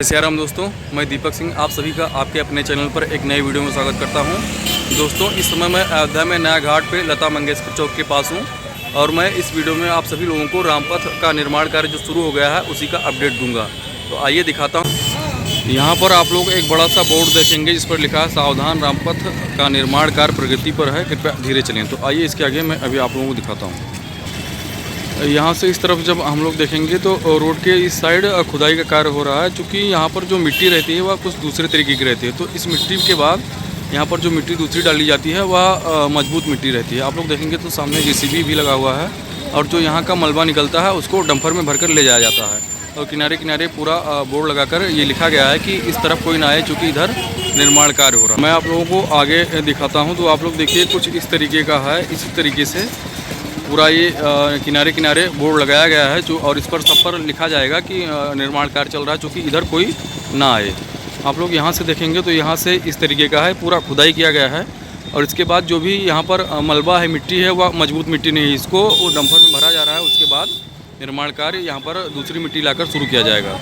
सियाराम दोस्तों, मैं दीपक सिंह आप सभी का आपके अपने चैनल पर एक नए वीडियो में स्वागत करता हूं। दोस्तों, इस समय मैं अयोध्या में नया घाट पे लता मंगेशकर चौक के पास हूं और मैं इस वीडियो में आप सभी लोगों को रामपथ का निर्माण कार्य जो शुरू हो गया है उसी का अपडेट दूंगा। तो आइए दिखाता हूँ। यहाँ पर आप लोग एक बड़ा सा बोर्ड देखेंगे जिस पर लिखा है सावधान, रामपथ का निर्माण कार्य प्रगति पर है, कृपया धीरे चलें। तो आइए इसके आगे मैं अभी आप लोगों को दिखाता हूँ। यहाँ से इस तरफ जब हम लोग देखेंगे तो रोड के इस साइड खुदाई का कार्य हो रहा है। चूँकि यहाँ पर जो मिट्टी रहती है वह कुछ दूसरे तरीके की रहती है, तो इस मिट्टी के बाद यहाँ पर जो मिट्टी दूसरी डाली जाती है वह मजबूत मिट्टी रहती है। आप लोग देखेंगे तो सामने जेसीबी भी लगा हुआ है और जो यहाँ का मलबा निकलता है उसको डंपर में भरकर ले जाया जाता है। और किनारे किनारे पूरा बोर्ड लगाकर ये लिखा गया है कि इस तरफ कोई ना आए, चूँकि इधर निर्माण कार्य हो रहा है। मैं आप लोगों को आगे दिखाता हूँ। तो आप लोग देखिए कुछ इस तरीके का है। इसी तरीके से पूरा ये किनारे किनारे बोर्ड लगाया गया है जो, और इस पर सब पर लिखा जाएगा कि निर्माण कार्य चल रहा है, चूँकि इधर कोई ना आए। आप लोग यहाँ से देखेंगे तो यहाँ से इस तरीके का है, पूरा खुदाई किया गया है। और इसके बाद जो भी यहाँ पर मलबा है, मिट्टी है, वह मजबूत मिट्टी नहीं है, इसको वो डंपर में भरा जा रहा है। उसके बाद निर्माण कार्य यहाँ पर दूसरी मिट्टी लाकर शुरू किया जाएगा।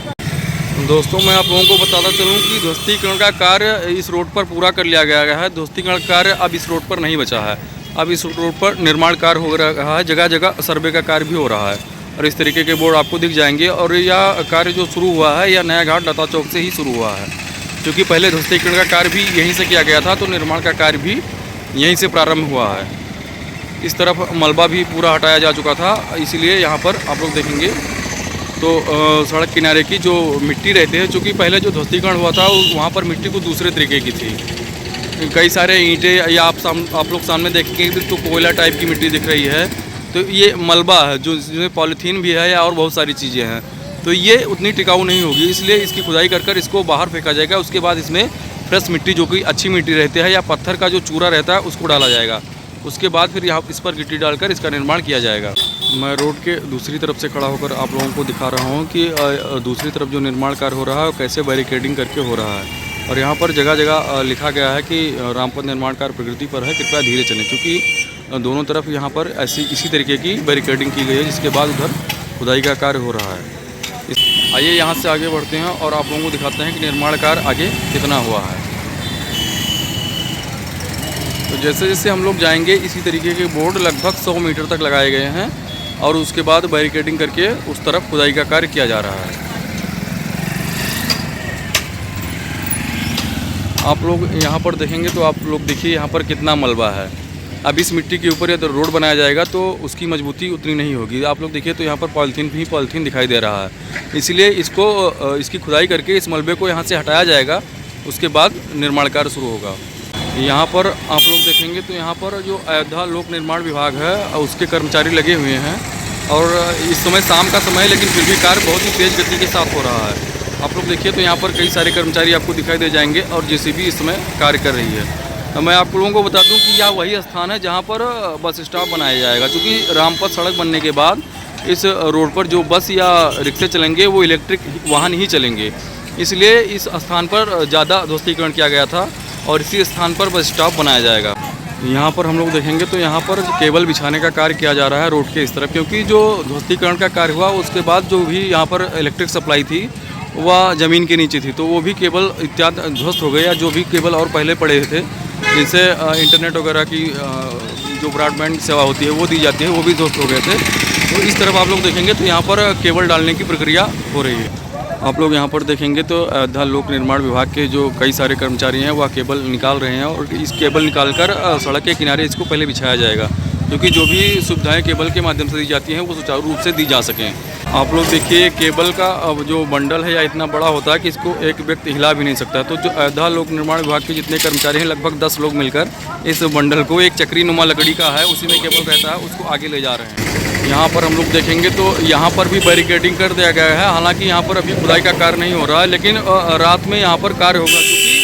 दोस्तों, मैं आप लोगों को बताता चलूँ कि ध्वस्तीकरण का कार्य इस रोड पर पूरा कर लिया गया है। ध्वस्तीकरण कार्य अब इस रोड पर नहीं बचा है। अब इस रोड पर निर्माण कार्य हो रहा है, जगह जगह सर्वे का कार्य भी हो रहा है और इस तरीके के बोर्ड आपको दिख जाएंगे। और यह कार्य जो शुरू हुआ है यह नया घाट लता चौक से ही शुरू हुआ है, क्योंकि पहले ध्वस्तीकरण का कार्य भी यहीं से किया गया था, तो निर्माण का कार्य भी यहीं से प्रारंभ हुआ है। इस तरफ मलबा भी पूरा हटाया जा चुका था, इसीलिए यहाँ पर आप लोग देखेंगे तो सड़क किनारे की जो मिट्टी रहती है, चूँकि पहले जो ध्वस्तीकरण हुआ था वहाँ पर मिट्टी को दूसरे तरीके की थी। कई सारे ईंटें या आप लोग सामने देखेंगे तो कोयला टाइप की मिट्टी दिख रही है। तो ये मलबा है जो जिसमें पॉलीथीन भी है या और बहुत सारी चीज़ें हैं, तो ये उतनी टिकाऊ नहीं होगी, इसलिए इसकी खुदाई कर इसको बाहर फेंका जाएगा। उसके बाद इसमें फ्रेश मिट्टी, जो कि अच्छी मिट्टी रहती है, या पत्थर का जो चूरा रहता है उसको डाला जाएगा। उसके बाद फिर यहाँ इस पर गिट्टी डालकर इसका निर्माण किया जाएगा। मैं रोड के दूसरी तरफ से खड़ा होकर आप लोगों को दिखा रहा हूँ कि दूसरी तरफ जो निर्माण कार्य हो रहा है कैसे बैरिकेडिंग करके हो रहा है। और यहाँ पर जगह जगह लिखा गया है कि रामपथ निर्माण कार्य प्रगति पर है, कृपया धीरे चलें, क्योंकि दोनों तरफ यहाँ पर इसी तरीके की बैरिकेडिंग की गई है, जिसके बाद उधर खुदाई का कार्य हो रहा है। आइए यहाँ से आगे बढ़ते हैं और आप लोगों को दिखाते हैं कि निर्माण कार्य आगे कितना हुआ है। तो जैसे जैसे हम लोग जाएंगे इसी तरीके के बोर्ड लगभग 100 मीटर तक लगाए गए हैं और उसके बाद बैरिकेडिंग करके उस तरफ खुदाई का कार्य किया जा रहा है। आप लोग यहाँ पर देखेंगे तो आप लोग देखिए यहाँ पर कितना मलबा है। अब इस मिट्टी के ऊपर यदि रोड बनाया जाएगा तो उसकी मजबूती उतनी नहीं होगी। आप लोग देखिए तो यहाँ पर पॉलीथीन दिखाई दे रहा है, इसलिए इसकी खुदाई करके इस मलबे को यहाँ से हटाया जाएगा। उसके बाद निर्माण कार्य शुरू होगा। यहाँ पर आप लोग देखेंगे तो यहाँ पर जो अयोध्या लोक निर्माण विभाग है उसके कर्मचारी लगे हुए हैं और इस समय शाम का समय है, लेकिन फिर भी कार्य बहुत ही तेज़ गति के साथ हो रहा है। आप लोग देखिए तो यहाँ पर कई सारे कर्मचारी आपको दिखाई दे जाएंगे और जेसीबी इस समय कार्य कर रही है। तो मैं आप लोगों को बता दूं कि यह वही स्थान है जहाँ पर बस स्टॉप बनाया जाएगा, क्योंकि रामपथ सड़क बनने के बाद इस रोड पर जो बस या रिक्शे चलेंगे वो इलेक्ट्रिक वाहन ही चलेंगे, इसलिए इस स्थान पर ज़्यादा ध्वस्तीकरण किया गया था और इसी स्थान पर बस स्टॉप बनाया जाएगा। यहाँ पर हम लोग देखेंगे तो यहाँ पर केबल बिछाने का कार्य किया जा रहा है रोड के इस तरफ, क्योंकि जो ध्वस्तीकरण का कार्य हुआ उसके बाद जो भी यहाँ पर इलेक्ट्रिक सप्लाई थी वह ज़मीन के नीचे थी, तो वो भी केबल इत्यादि ध्वस्त हो गए, या जो भी केबल और पहले पड़े थे जिनसे इंटरनेट वगैरह की जो ब्रॉडबैंड सेवा होती है वो दी जाती है, वो भी ध्वस्त हो गए थे। तो इस तरफ आप लोग देखेंगे तो यहाँ पर केबल डालने की प्रक्रिया हो रही है। आप लोग यहाँ पर देखेंगे तो अयोध्या लोक निर्माण विभाग के जो कई सारे कर्मचारी हैं वह केबल निकाल रहे हैं और इस केबल निकालकर सड़क के किनारे इसको पहले बिछाया जाएगा, क्योंकि जो भी सुविधाएं केबल के माध्यम से दी जाती हैं वो सुचारू रूप से दी जा सकें। आप लोग देखिए केबल का अब जो बंडल है या इतना बड़ा होता है कि इसको एक व्यक्ति हिला भी नहीं सकता। तो जो अयोध्या लोक निर्माण विभाग के जितने कर्मचारी हैं लगभग 10 लोग मिलकर इस बंडल को, एक चक्री नुमा लकड़ी का है उसी में केबल रहता है, उसको आगे ले जा रहे हैं। यहाँ पर हम लोग देखेंगे तो यहाँ पर भी बैरिकेडिंग कर दिया गया है। हालांकि यहाँ पर अभी खुदाई का कार्य नहीं हो रहा है, लेकिन रात में यहाँ पर कार्य होगा, क्योंकि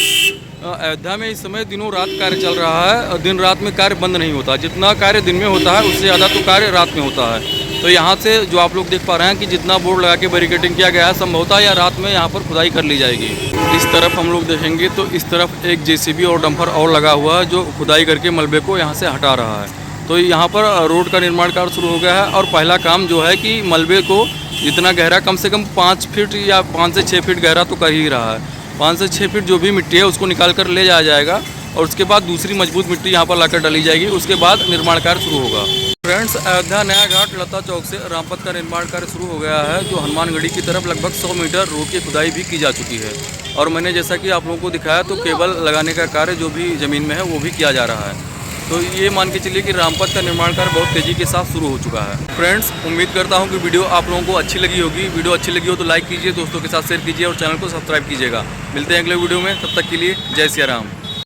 अयोध्या में इस समय दिनों रात कार्य चल रहा है। दिन रात में कार्य बंद नहीं होता, जितना कार्य दिन में होता है उससे ज़्यादा तो कार्य रात में होता है। तो यहाँ से जो आप लोग देख पा रहे हैं कि जितना बोर्ड लगा के बैरिकेडिंग किया गया है, संभवतः या रात में यहाँ पर खुदाई कर ली जाएगी। इस तरफ हम लोग देखेंगे तो इस तरफ एक जेसीबी और डंपर और लगा हुआ है जो खुदाई करके मलबे को यहाँ से हटा रहा है। तो यहाँ पर रोड का निर्माण कार्य शुरू हो गया है। और पहला काम जो है कि मलबे को जितना गहरा, कम से कम 5 फीट या 5 से 6 फीट गहरा तो कर ही रहा है। 5 से 6 फीट जो भी मिट्टी है उसको निकाल कर ले जाया जाएगा और उसके बाद दूसरी मजबूत मिट्टी यहाँ पर लाकर डाली जाएगी। उसके बाद निर्माण कार्य शुरू होगा। फ्रेंड्स, अयोध्या नया घाट लता चौक से रामपथ का निर्माण कार्य शुरू हो गया है, जो हनुमानगढ़ी की तरफ लगभग 100 मीटर रोड की खुदाई भी की जा चुकी है। और मैंने जैसा कि आप लोगों को दिखाया तो केबल लगाने का कार्य जो भी ज़मीन में है वो भी किया जा रहा है। तो ये मान के चलिए कि रामपथ का निर्माण कार्य बहुत तेज़ी के साथ शुरू हो चुका है। फ्रेंड्स, उम्मीद करता हूँ कि वीडियो आप लोगों को अच्छी लगी होगी। वीडियो अच्छी लगी हो तो लाइक कीजिए, दोस्तों के साथ शेयर कीजिए और चैनल को सब्सक्राइब कीजिएगा। मिलते हैं अगले वीडियो में, तब तक के लिए जय सिया राम।